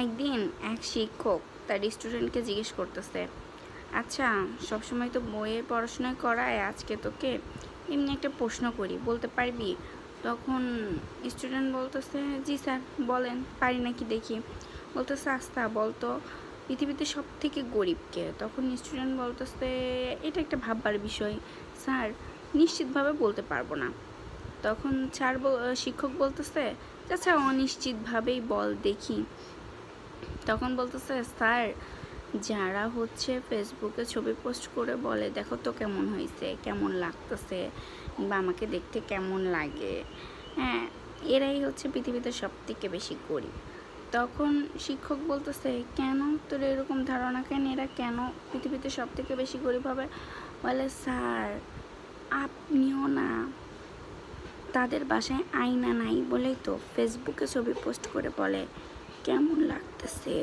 একদিন এক শিক্ষক তার স্টুডেন্টকে জিজ্ঞেস করতেছে, আচ্ছা সবসময় তো বইয়ে পড়াশোনা করায়, আজকে তোকে এমনি একটা প্রশ্ন করি, বলতে পারবি? তখন স্টুডেন্ট বলতেছে, জি স্যার বলেন, পারি নাকি দেখি। বলতেছে, আস্তা বলতো পৃথিবীতে সব থেকে গরিব কে? তখন স্টুডেন্ট বলতেছে, এটা একটা ভাববার বিষয় স্যার, নিশ্চিতভাবে বলতে পারবো না। তখন শিক্ষক বলতেছে, আচ্ছা অনিশ্চিতভাবেই বল দেখি। তখন বলতেছে, স্যার যারা হচ্ছে ফেসবুকে ছবি পোস্ট করে বলে দেখো তো কেমন হয়েছে, কেমন লাগতেছে, বা আমাকে দেখতে কেমন লাগে, হ্যাঁ, এরাই হচ্ছে পৃথিবীতে সব থেকে বেশি গরিব। তখন শিক্ষক বলতেছে, কেন তোর এরকম ধারণা, কেন এরা কেন পৃথিবীতে সব থেকে বেশি গরিব হবে? বলে, স্যার আপনিও না, তাদের বাসায় আয়না নাই বলেই তো ফেসবুকে ছবি পোস্ট করে বলে কেমন লাগতেছে।